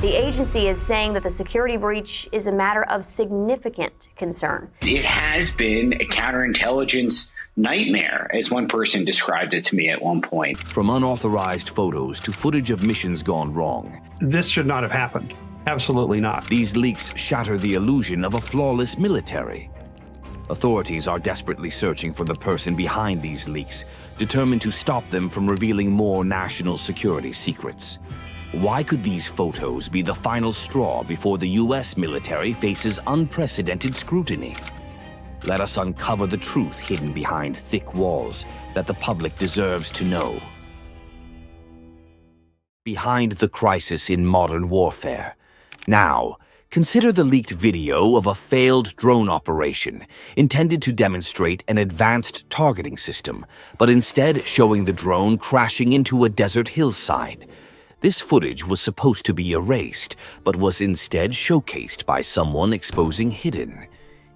The agency is saying that the security breach is a matter of significant concern. It has been a counterintelligence nightmare, as one person described it to me at one point. From unauthorized photos to footage of missions gone wrong. This should not have happened. Absolutely not. These leaks shatter the illusion of a flawless military. Authorities are desperately searching for the person behind these leaks, determined to stop them from revealing more national security secrets. Why could these photos be the final straw before the U.S. military faces unprecedented scrutiny? Let us uncover the truth hidden behind thick walls that the public deserves to know. Behind the crisis in modern warfare. Now, consider the leaked video of a failed drone operation intended to demonstrate an advanced targeting system, but instead showing the drone crashing into a desert hillside. This footage was supposed to be erased, but was instead showcased by someone exposing hidden.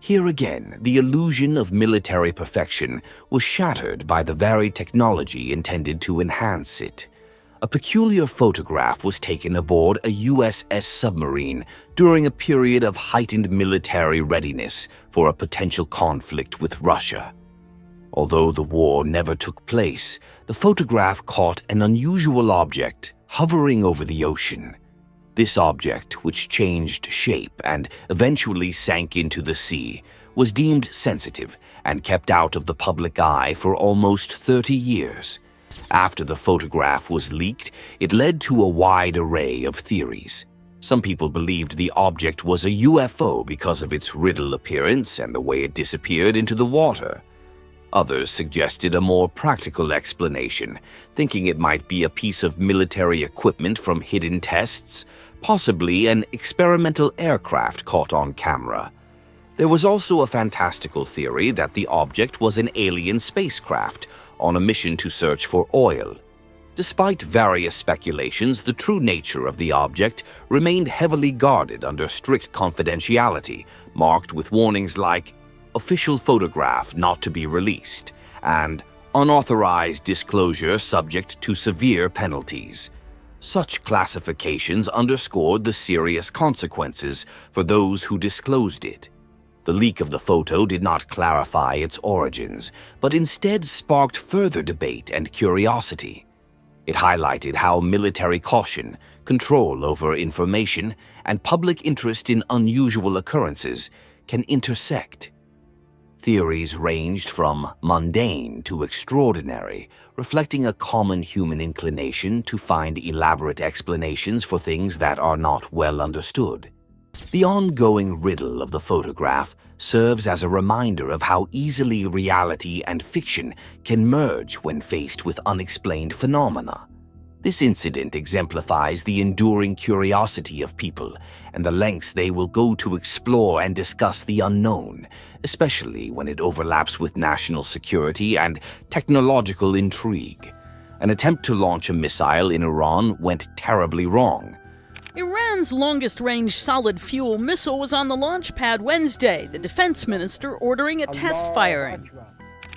Here again, the illusion of military perfection was shattered by the very technology intended to enhance it. A peculiar photograph was taken aboard a USS submarine during a period of heightened military readiness for a potential conflict with Russia. Although the war never took place, the photograph caught an unusual object hovering over the ocean. This object, which changed shape and eventually sank into the sea, was deemed sensitive and kept out of the public eye for almost 30 years. After the photograph was leaked, it led to a wide array of theories. Some people believed the object was a UFO because of its riddle appearance and the way it disappeared into the water. Others suggested a more practical explanation, thinking it might be a piece of military equipment from hidden tests, possibly an experimental aircraft caught on camera. There was also a fantastical theory that the object was an alien spacecraft on a mission to search for oil. Despite various speculations, the true nature of the object remained heavily guarded under strict confidentiality, marked with warnings like official photograph not to be released, and unauthorized disclosure subject to severe penalties. Such classifications underscored the serious consequences for those who disclosed it. The leak of the photo did not clarify its origins, but instead sparked further debate and curiosity. It highlighted how military caution, control over information, and public interest in unusual occurrences can intersect. Theories ranged from mundane to extraordinary, reflecting a common human inclination to find elaborate explanations for things that are not well understood. The ongoing riddle of the photograph serves as a reminder of how easily reality and fiction can merge when faced with unexplained phenomena. This incident exemplifies the enduring curiosity of people and the lengths they will go to explore and discuss the unknown, especially when it overlaps with national security and technological intrigue. An attempt to launch a missile in Iran went terribly wrong. Iran's longest-range solid-fuel missile was on the launch pad Wednesday, the defense minister ordering a test firing.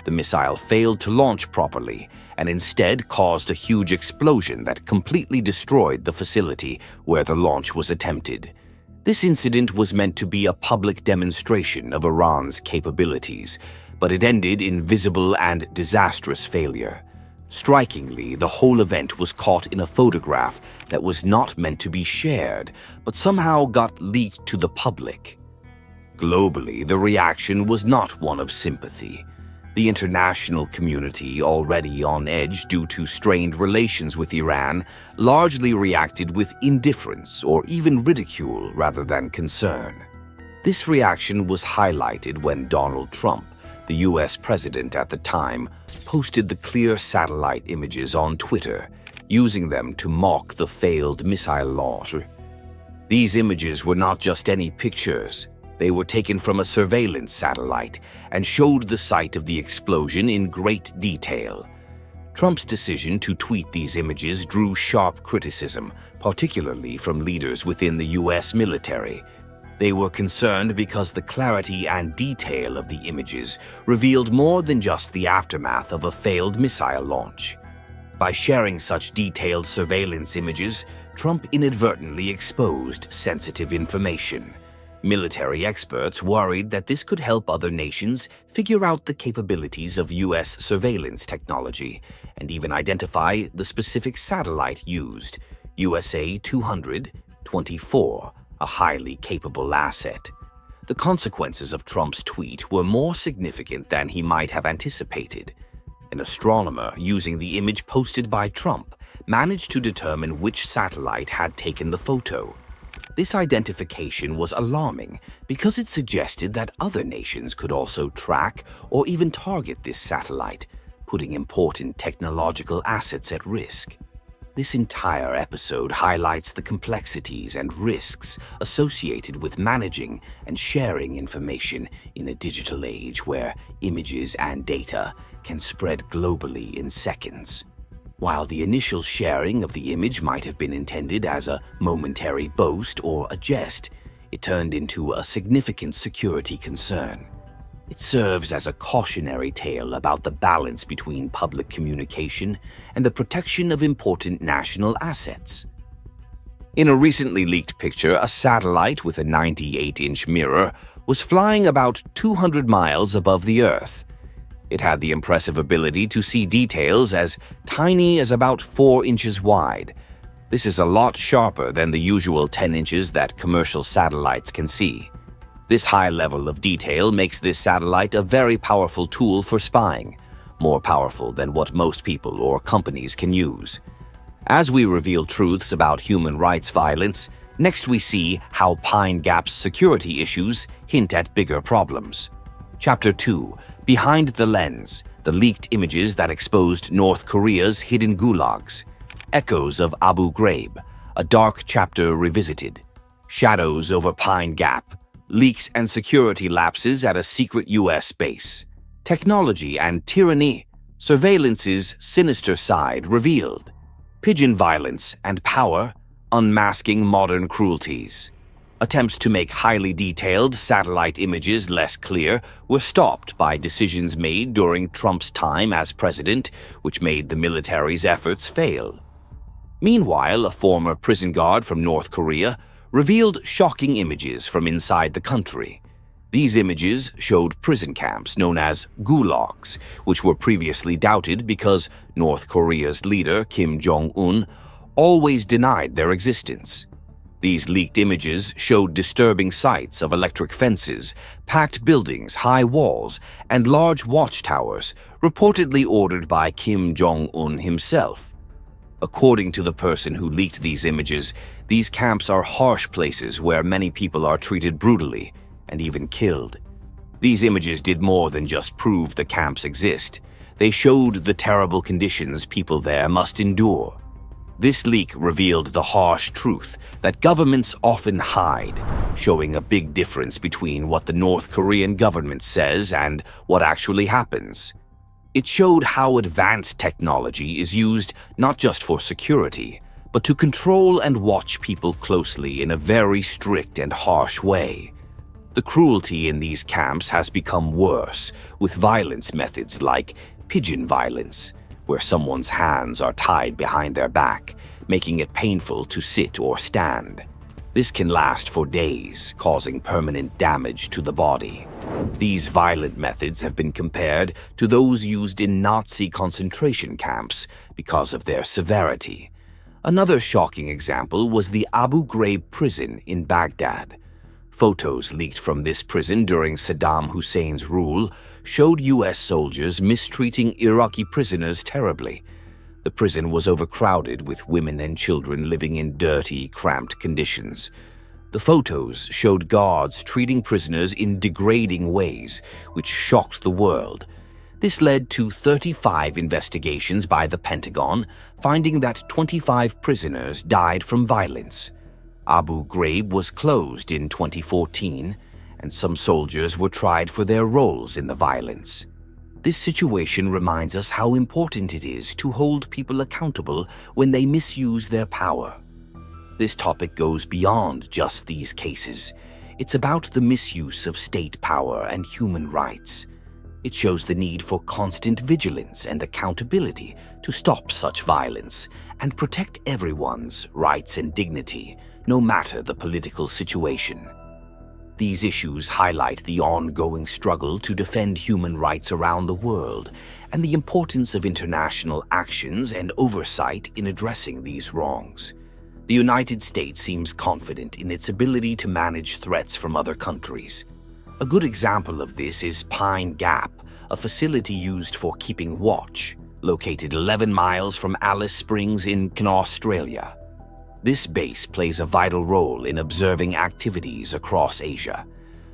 The missile failed to launch properly and instead caused a huge explosion that completely destroyed the facility where the launch was attempted. This incident was meant to be a public demonstration of Iran's capabilities, but it ended in visible and disastrous failure. Strikingly, the whole event was caught in a photograph that was not meant to be shared, but somehow got leaked to the public. Globally, the reaction was not one of sympathy. The international community, already on edge due to strained relations with Iran, largely reacted with indifference or even ridicule rather than concern. This reaction was highlighted when Donald Trump, the US president at the time, posted the clear satellite images on Twitter, using them to mock the failed missile launch. These images were not just any pictures. They were taken from a surveillance satellite and showed the site of the explosion in great detail. Trump's decision to tweet these images drew sharp criticism, particularly from leaders within the US military. They were concerned because the clarity and detail of the images revealed more than just the aftermath of a failed missile launch. By sharing such detailed surveillance images, Trump inadvertently exposed sensitive information. Military experts worried that this could help other nations figure out the capabilities of U.S. surveillance technology and even identify the specific satellite used, USA 224, a highly capable asset. The consequences of Trump's tweet were more significant than he might have anticipated. An astronomer using the image posted by Trump managed to determine which satellite had taken the photo. This identification was alarming because it suggested that other nations could also track or even target this satellite, putting important technological assets at risk. This entire episode highlights the complexities and risks associated with managing and sharing information in a digital age where images and data can spread globally in seconds. While the initial sharing of the image might have been intended as a momentary boast or a jest, it turned into a significant security concern. It serves as a cautionary tale about the balance between public communication and the protection of important national assets. In a recently leaked picture, a satellite with a 98-inch mirror was flying about 200 miles above the Earth. It had the impressive ability to see details as tiny as about 4 inches wide. This is a lot sharper than the usual 10 inches that commercial satellites can see. This high level of detail makes this satellite a very powerful tool for spying, more powerful than what most people or companies can use. As we reveal truths about human rights violence, next we see how Pine Gap's security issues hint at bigger problems. Chapter 2. Behind the Lens, the leaked images that exposed North Korea's hidden gulags. Echoes of Abu Ghraib, a dark chapter revisited. Shadows over Pine Gap, leaks and security lapses at a secret U.S. base. Technology and tyranny, surveillance's sinister side revealed. Pigeon violence and power, unmasking modern cruelties. Attempts to make highly detailed satellite images less clear were stopped by decisions made during Trump's time as president, which made the military's efforts fail. Meanwhile, a former prison guard from North Korea revealed shocking images from inside the country. These images showed prison camps known as gulags, which were previously doubted because North Korea's leader, Kim Jong-un, always denied their existence. These leaked images showed disturbing sights of electric fences, packed buildings, high walls, and large watchtowers, reportedly ordered by Kim Jong-un himself. According to the person who leaked these images, these camps are harsh places where many people are treated brutally and even killed. These images did more than just prove the camps exist. They showed the terrible conditions people there must endure. This leak revealed the harsh truth that governments often hide, showing a big difference between what the North Korean government says and what actually happens. It showed how advanced technology is used not just for security, but to control and watch people closely in a very strict and harsh way. The cruelty in these camps has become worse, with violence methods like pigeon violence, where someone's hands are tied behind their back, making it painful to sit or stand. This can last for days, causing permanent damage to the body. These violent methods have been compared to those used in Nazi concentration camps because of their severity. Another shocking example was the Abu Ghraib prison in Baghdad. Photos leaked from this prison during Saddam Hussein's rule showed U.S. soldiers mistreating Iraqi prisoners terribly. The prison was overcrowded with women and children living in dirty, cramped conditions. The photos showed guards treating prisoners in degrading ways, which shocked the world. This led to 35 investigations by the Pentagon, finding that 25 prisoners died from violence. Abu Ghraib was closed in 2014, and some soldiers were tried for their roles in the violence. This situation reminds us how important it is to hold people accountable when they misuse their power. This topic goes beyond just these cases. It's about the misuse of state power and human rights. It shows the need for constant vigilance and accountability to stop such violence and protect everyone's rights and dignity, no matter the political situation. These issues highlight the ongoing struggle to defend human rights around the world and the importance of international actions and oversight in addressing these wrongs. The United States seems confident in its ability to manage threats from other countries. A good example of this is Pine Gap, a facility used for keeping watch, located 11 miles from Alice Springs in Australia. This base plays a vital role in observing activities across Asia.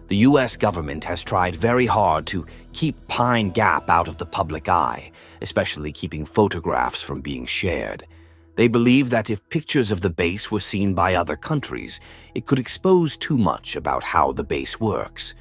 The U.S. government has tried very hard to keep Pine Gap out of the public eye, especially keeping photographs from being shared. They believe that if pictures of the base were seen by other countries, it could expose too much about how the base works.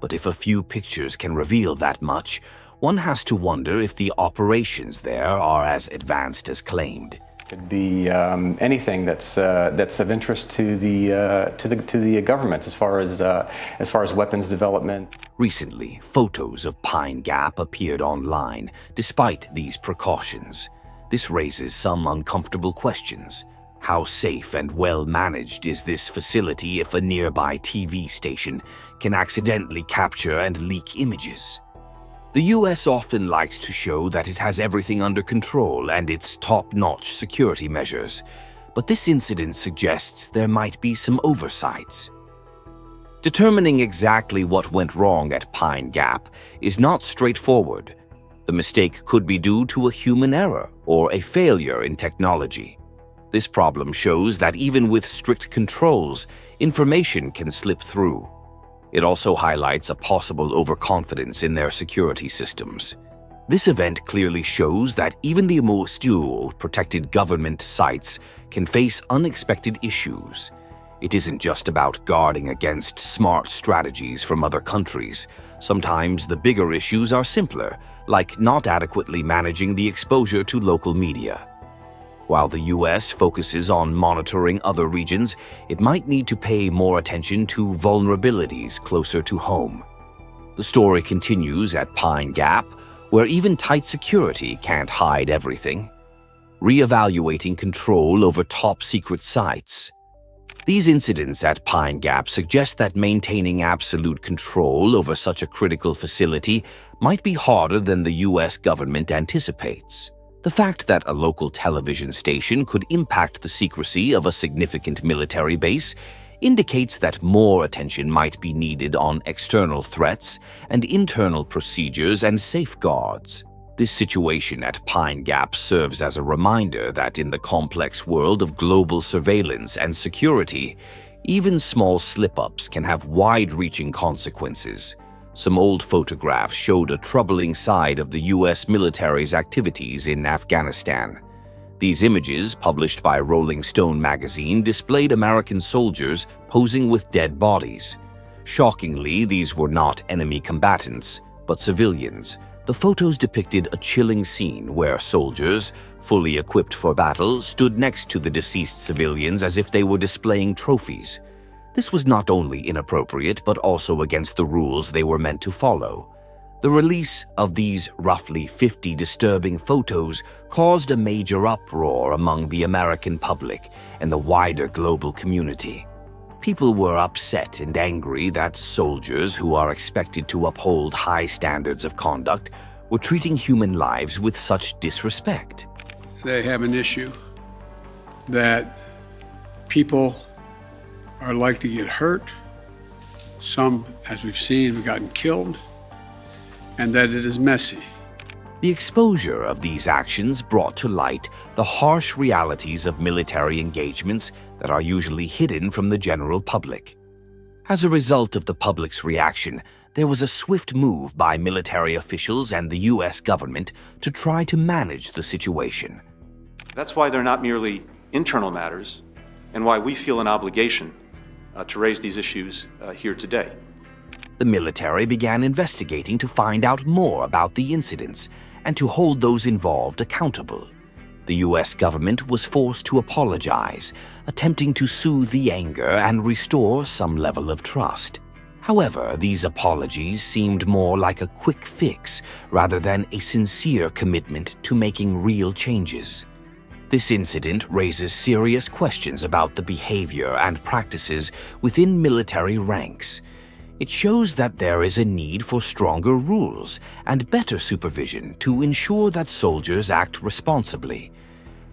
But if a few pictures can reveal that much, one has to wonder if the operations there are as advanced as claimed. Could be anything that's of interest to the government as far as weapons development. Recently, photos of Pine Gap appeared online despite these precautions. This raises some uncomfortable questions. How safe and well managed is this facility if a nearby TV station can accidentally capture and leak images? The U.S. often likes to show that it has everything under control and its top-notch security measures, but this incident suggests there might be some oversights. Determining exactly what went wrong at Pine Gap is not straightforward. The mistake could be due to a human error or a failure in technology. This problem shows that even with strict controls, information can slip through. It also highlights a possible overconfidence in their security systems. This event clearly shows that even the most protected government sites can face unexpected issues. It isn't just about guarding against smart strategies from other countries. Sometimes the bigger issues are simpler, like not adequately managing the exposure to local media. While the U.S. focuses on monitoring other regions, it might need to pay more attention to vulnerabilities closer to home. The story continues at Pine Gap, where even tight security can't hide everything. Reevaluating control over top-secret sites. These incidents at Pine Gap suggest that maintaining absolute control over such a critical facility might be harder than the U.S. government anticipates. The fact that a local television station could impact the secrecy of a significant military base indicates that more attention might be needed on external threats and internal procedures and safeguards. This situation at Pine Gap serves as a reminder that in the complex world of global surveillance and security, even small slip-ups can have wide-reaching consequences. Some old photographs showed a troubling side of the U.S. military's activities in Afghanistan. These images, published by Rolling Stone magazine, displayed American soldiers posing with dead bodies. Shockingly, these were not enemy combatants, but civilians. The photos depicted a chilling scene where soldiers, fully equipped for battle, stood next to the deceased civilians as if they were displaying trophies. This was not only inappropriate, but also against the rules they were meant to follow. The release of these roughly 50 disturbing photos caused a major uproar among the American public and the wider global community. People were upset and angry that soldiers who are expected to uphold high standards of conduct were treating human lives with such disrespect. They have an issue that people are likely to get hurt. Some, as we've seen, have gotten killed, and that it is messy. The exposure of these actions brought to light the harsh realities of military engagements that are usually hidden from the general public. As a result of the public's reaction, there was a swift move by military officials and the U.S. government to try to manage the situation. That's why they're not merely internal matters, and why we feel an obligation to raise these issues here today. The military began investigating to find out more about the incidents and to hold those involved accountable. The U.S. government was forced to apologize, attempting to soothe the anger and restore some level of trust. However, these apologies seemed more like a quick fix rather than a sincere commitment to making real changes. This incident raises serious questions about the behavior and practices within military ranks. It shows that there is a need for stronger rules and better supervision to ensure that soldiers act responsibly.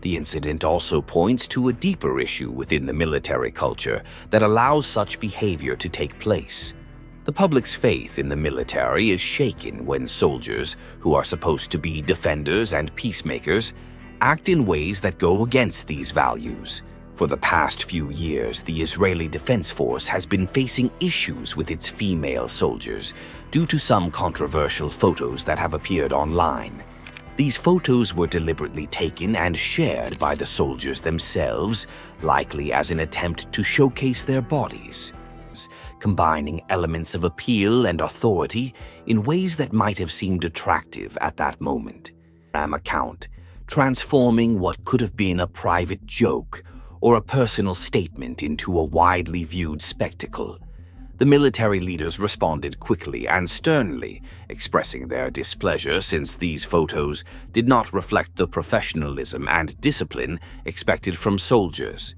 The incident also points to a deeper issue within the military culture that allows such behavior to take place. The public's faith in the military is shaken when soldiers, who are supposed to be defenders and peacemakers, act in ways that go against these values. For the past few years, the Israeli Defense Force has been facing issues with its female soldiers due to some controversial photos that have appeared online. These photos were deliberately taken and shared by the soldiers themselves, likely as an attempt to showcase their bodies, combining elements of appeal and authority in ways that might have seemed attractive at that moment. Account, transforming what could have been a private joke or a personal statement into a widely viewed spectacle. The military leaders responded quickly and sternly, expressing their displeasure since these photos did not reflect the professionalism and discipline expected from soldiers.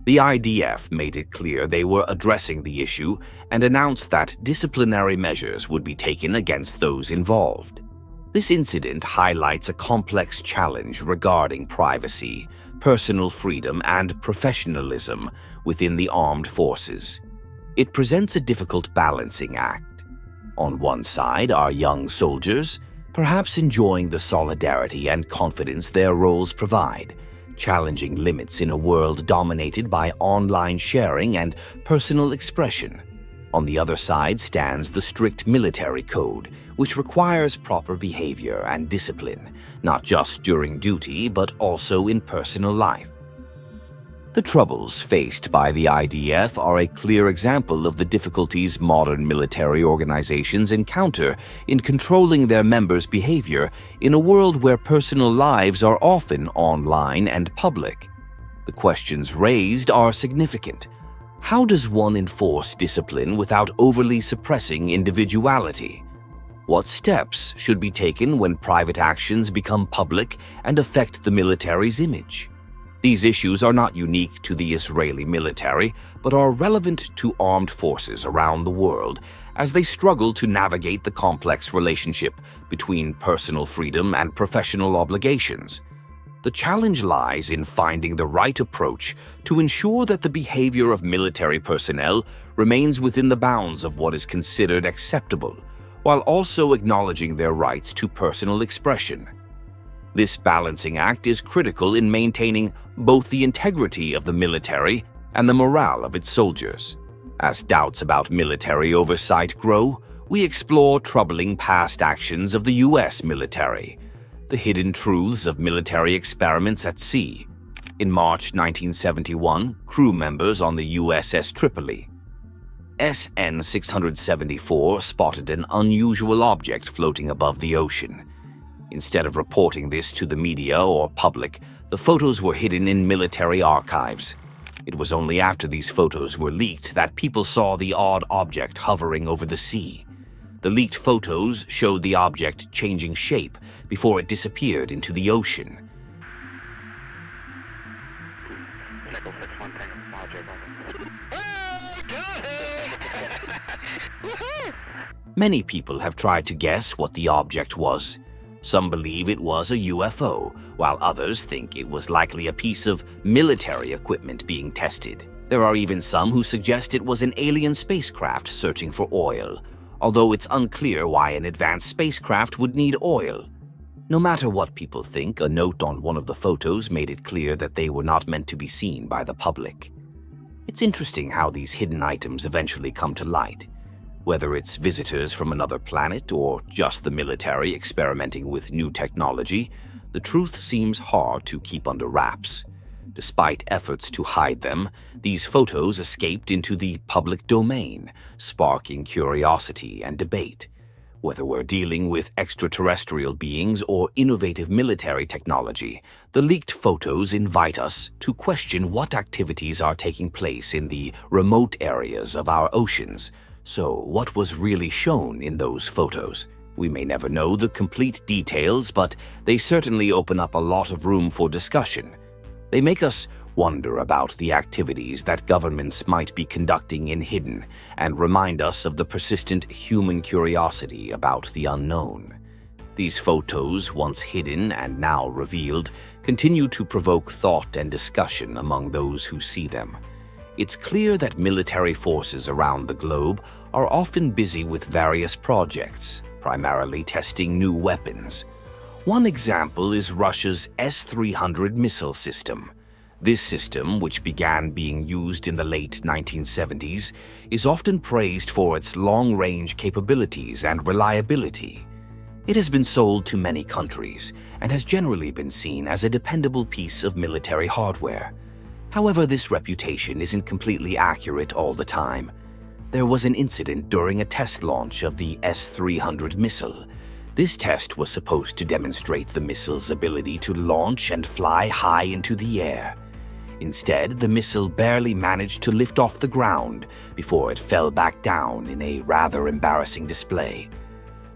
The IDF made it clear they were addressing the issue and announced that disciplinary measures would be taken against those involved. This incident highlights a complex challenge regarding privacy, personal freedom, and professionalism within the armed forces. It presents a difficult balancing act. On one side are young soldiers, perhaps enjoying the solidarity and confidence their roles provide, challenging limits in a world dominated by online sharing and personal expression. On the other side stands the strict military code, which requires proper behavior and discipline, not just during duty but also in personal life. The troubles faced by the IDF are a clear example of the difficulties modern military organizations encounter in controlling their members' behavior in a world where personal lives are often online and public. The questions raised are significant. How does one enforce discipline without overly suppressing individuality? What steps should be taken when private actions become public and affect the military's image? These issues are not unique to the Israeli military, but are relevant to armed forces around the world as they struggle to navigate the complex relationship between personal freedom and professional obligations. The challenge lies in finding the right approach to ensure that the behavior of military personnel remains within the bounds of what is considered acceptable, while also acknowledging their rights to personal expression. This balancing act is critical in maintaining both the integrity of the military and the morale of its soldiers. As doubts about military oversight grow, we explore troubling past actions of the U.S. military, the hidden truths of military experiments at sea. In March 1971, crew members on the USS Tripoli, SN 674, spotted an unusual object floating above the ocean. Instead of reporting this to the media or public, the photos were hidden in military archives. It was only after these photos were leaked that people saw the odd object hovering over the sea. The leaked photos showed the object changing shape before it disappeared into the ocean. Many people have tried to guess what the object was. Some believe it was a UFO, while others think it was likely a piece of military equipment being tested. There are even some who suggest it was an alien spacecraft searching for oil, although it's unclear why an advanced spacecraft would need oil. No matter what people think, a note on one of the photos made it clear that they were not meant to be seen by the public. It's interesting how these hidden items eventually come to light. Whether it's visitors from another planet or just the military experimenting with new technology, the truth seems hard to keep under wraps. Despite efforts to hide them, these photos escaped into the public domain, sparking curiosity and debate. Whether we're dealing with extraterrestrial beings or innovative military technology, the leaked photos invite us to question what activities are taking place in the remote areas of our oceans, So, what was really shown in those photos? We may never know the complete details, but they certainly open up a lot of room for discussion. They make us wonder about the activities that governments might be conducting in hidden and remind us of the persistent human curiosity about the unknown. These photos, once hidden and now revealed, continue to provoke thought and discussion among those who see them. It's clear that military forces around the globe are often busy with various projects, primarily testing new weapons. One example is Russia's S-300 missile system. This system, which began being used in the late 1970s, is often praised for its long-range capabilities and reliability. It has been sold to many countries and has generally been seen as a dependable piece of military hardware. However, this reputation isn't completely accurate all the time. There was an incident during a test launch of the S-300 missile. This test was supposed to demonstrate the missile's ability to launch and fly high into the air. Instead, the missile barely managed to lift off the ground before it fell back down in a rather embarrassing display.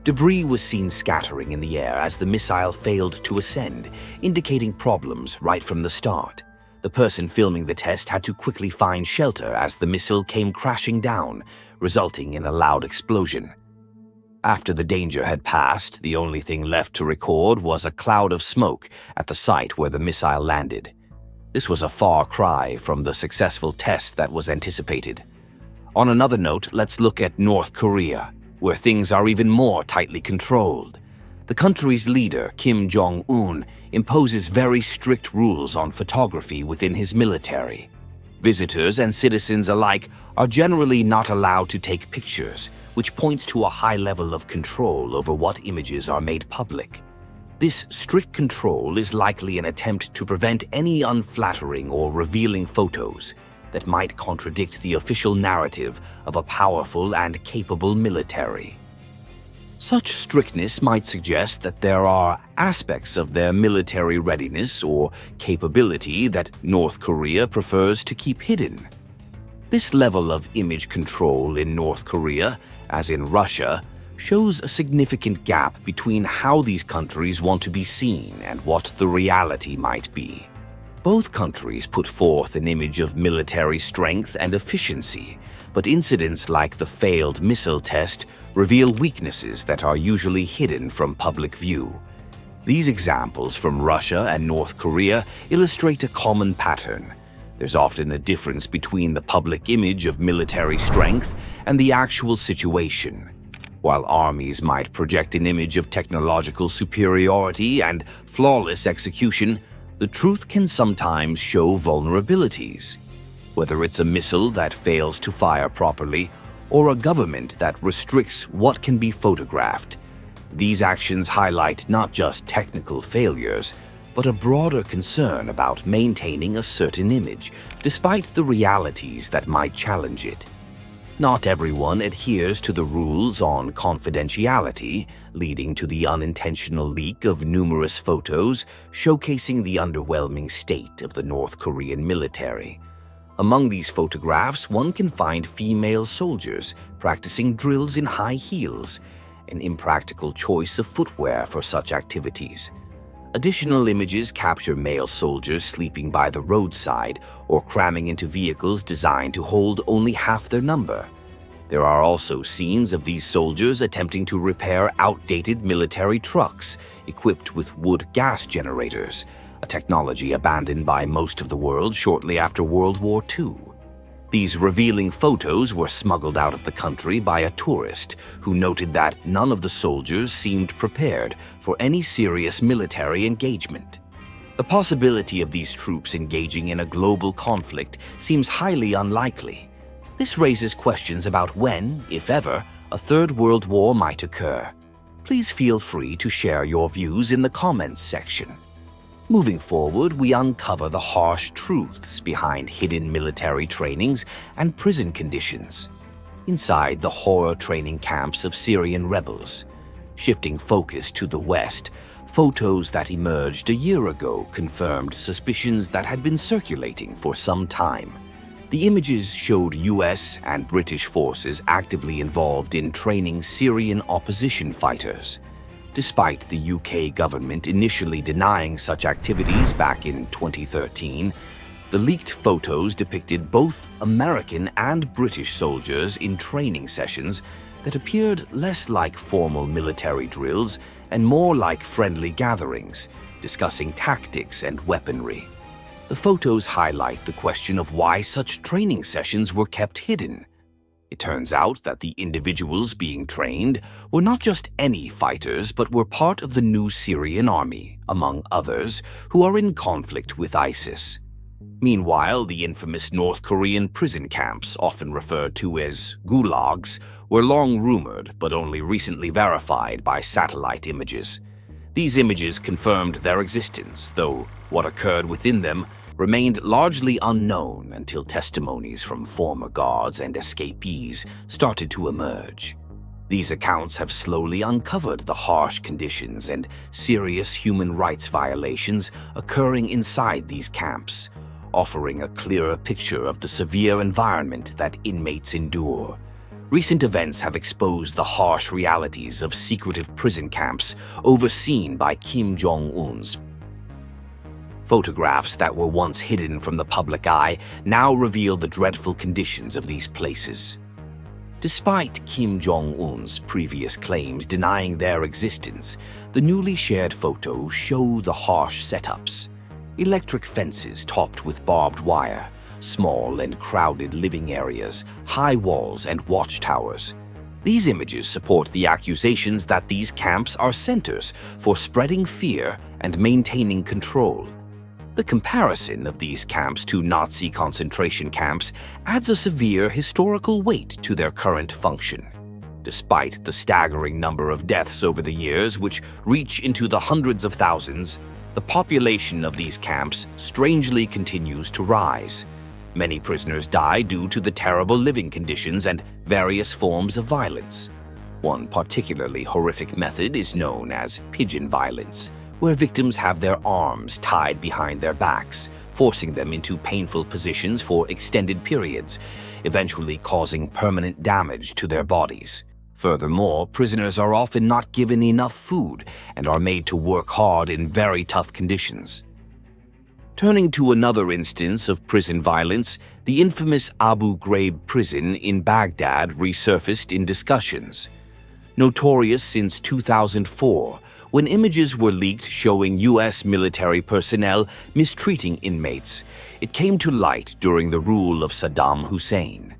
Debris was seen scattering in the air as the missile failed to ascend, indicating problems right from the start. The person filming the test had to quickly find shelter as the missile came crashing down, resulting in a loud explosion. After the danger had passed, the only thing left to record was a cloud of smoke at the site where the missile landed. This was a far cry from the successful test that was anticipated. On another note, let's look at North Korea, where things are even more tightly controlled. The country's leader, Kim Jong-un, imposes very strict rules on photography within his military. Visitors and citizens alike are generally not allowed to take pictures, which points to a high level of control over what images are made public. This strict control is likely an attempt to prevent any unflattering or revealing photos that might contradict the official narrative of a powerful and capable military. Such strictness might suggest that there are aspects of their military readiness or capability that North Korea prefers to keep hidden. This level of image control in North Korea, as in Russia, shows a significant gap between how these countries want to be seen and what the reality might be. Both countries put forth an image of military strength and efficiency, but incidents like the failed missile test reveal weaknesses that are usually hidden from public view. These examples from Russia and North Korea illustrate a common pattern. There's often a difference between the public image of military strength and the actual situation. While armies might project an image of technological superiority and flawless execution, the truth can sometimes show vulnerabilities. Whether it's a missile that fails to fire properly or a government that restricts what can be photographed, these actions highlight not just technical failures, but a broader concern about maintaining a certain image, despite the realities that might challenge it. Not everyone adheres to the rules on confidentiality, leading to the unintentional leak of numerous photos showcasing the underwhelming state of the North Korean military. Among these photographs, one can find female soldiers practicing drills in high heels, an impractical choice of footwear for such activities. Additional images capture male soldiers sleeping by the roadside or cramming into vehicles designed to hold only half their number. There are also scenes of these soldiers attempting to repair outdated military trucks equipped with wood gas generators, a technology abandoned by most of the world shortly after World War II. These revealing photos were smuggled out of the country by a tourist who noted that none of the soldiers seemed prepared for any serious military engagement. The possibility of these troops engaging in a global conflict seems highly unlikely. This raises questions about when, if ever, a third world war might occur. Please feel free to share your views in the comments section. Moving forward, we uncover the harsh truths behind hidden military trainings and prison conditions. Inside the horror training camps of Syrian rebels. Shifting focus to the West, photos that emerged a year ago confirmed suspicions that had been circulating for some time. The images showed US and British forces actively involved in training Syrian opposition fighters. Despite the UK government initially denying such activities back in 2013, the leaked photos depicted both American and British soldiers in training sessions that appeared less like formal military drills and more like friendly gatherings, discussing tactics and weaponry. The photos highlight the question of why such training sessions were kept hidden. It turns out that the individuals being trained were not just any fighters, but were part of the new Syrian army, among others, who are in conflict with ISIS. Meanwhile, the infamous North Korean prison camps, often referred to as gulags, were long rumored but only recently verified by satellite images. These images confirmed their existence, though what occurred within them remained largely unknown until testimonies from former guards and escapees started to emerge. These accounts have slowly uncovered the harsh conditions and serious human rights violations occurring inside these camps, offering a clearer picture of the severe environment that inmates endure. Recent events have exposed the harsh realities of secretive prison camps overseen by Kim Jong-un's. Photographs that were once hidden from the public eye now reveal the dreadful conditions of these places. Despite Kim Jong-un's previous claims denying their existence, the newly shared photos show the harsh setups. Electric fences topped with barbed wire, small and crowded living areas, high walls, and watchtowers. These images support the accusations that these camps are centers for spreading fear and maintaining control. The comparison of these camps to Nazi concentration camps adds a severe historical weight to their current function. Despite the staggering number of deaths over the years, which reach into the hundreds of thousands, the population of these camps strangely continues to rise. Many prisoners die due to the terrible living conditions and various forms of violence. One particularly horrific method is known as pigeon violence, where victims have their arms tied behind their backs, forcing them into painful positions for extended periods, eventually causing permanent damage to their bodies. Furthermore, prisoners are often not given enough food and are made to work hard in very tough conditions. Turning to another instance of prison violence, the infamous Abu Ghraib prison in Baghdad resurfaced in discussions. Notorious since 2004, when images were leaked showing U.S. military personnel mistreating inmates, it came to light during the rule of Saddam Hussein.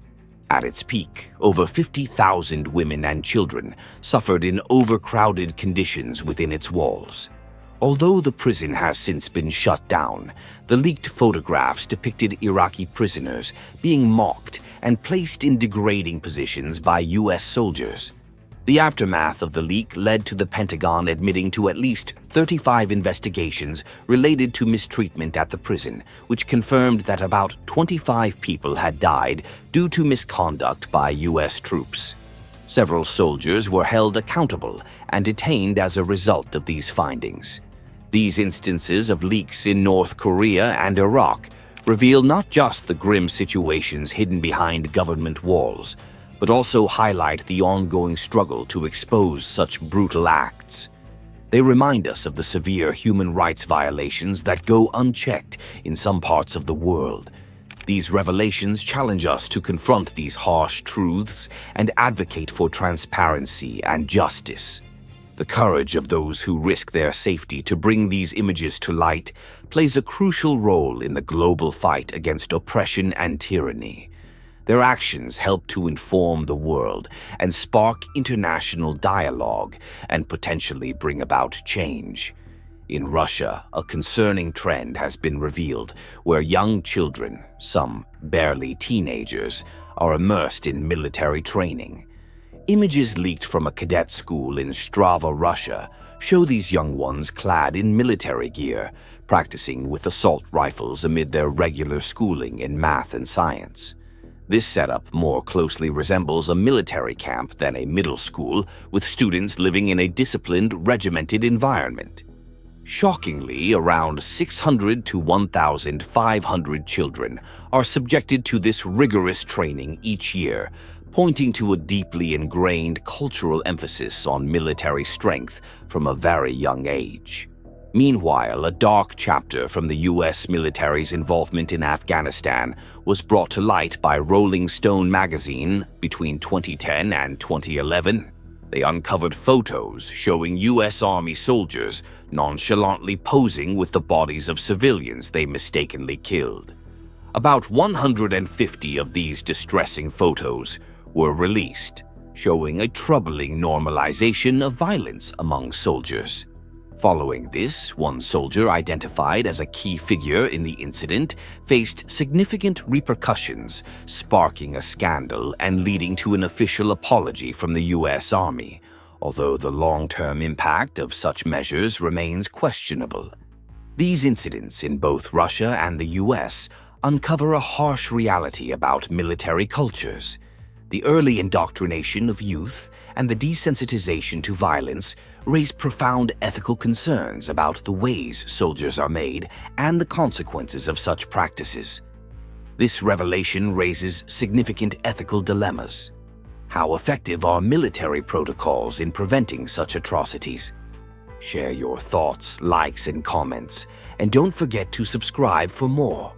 At its peak, over 50,000 women and children suffered in overcrowded conditions within its walls. Although the prison has since been shut down, the leaked photographs depicted Iraqi prisoners being mocked and placed in degrading positions by U.S. soldiers. The aftermath of the leak led to the Pentagon admitting to at least 35 investigations related to mistreatment at the prison, which confirmed that about 25 people had died due to misconduct by U.S. troops. Several soldiers were held accountable and detained as a result of these findings. These instances of leaks in North Korea and Iraq reveal not just the grim situations hidden behind government walls, but also highlight the ongoing struggle to expose such brutal acts. They remind us of the severe human rights violations that go unchecked in some parts of the world. These revelations challenge us to confront these harsh truths and advocate for transparency and justice. The courage of those who risk their safety to bring these images to light plays a crucial role in the global fight against oppression and tyranny. Their actions help to inform the world and spark international dialogue and potentially bring about change. In Russia, a concerning trend has been revealed where young children, some barely teenagers, are immersed in military training. Images leaked from a cadet school in Strava, Russia, show these young ones clad in military gear, practicing with assault rifles amid their regular schooling in math and science. This setup more closely resembles a military camp than a middle school, with students living in a disciplined, regimented environment. Shockingly, around 600 to 1,500 children are subjected to this rigorous training each year, pointing to a deeply ingrained cultural emphasis on military strength from a very young age. Meanwhile, a dark chapter from the U.S. military's involvement in Afghanistan was brought to light by Rolling Stone magazine between 2010 and 2011. They uncovered photos showing U.S. Army soldiers nonchalantly posing with the bodies of civilians they mistakenly killed. About 150 of these distressing photos were released, showing a troubling normalization of violence among soldiers. Following this, one soldier identified as a key figure in the incident faced significant repercussions, sparking a scandal and leading to an official apology from the U.S. Army, although the long-term impact of such measures remains questionable. These incidents in both Russia and the U.S. uncover a harsh reality about military cultures. The early indoctrination of youth and the desensitization to violence raise profound ethical concerns about the ways soldiers are made and the consequences of such practices. This revelation raises significant ethical dilemmas. How effective are military protocols in preventing such atrocities? Share your thoughts, likes, and comments, and don't forget to subscribe for more.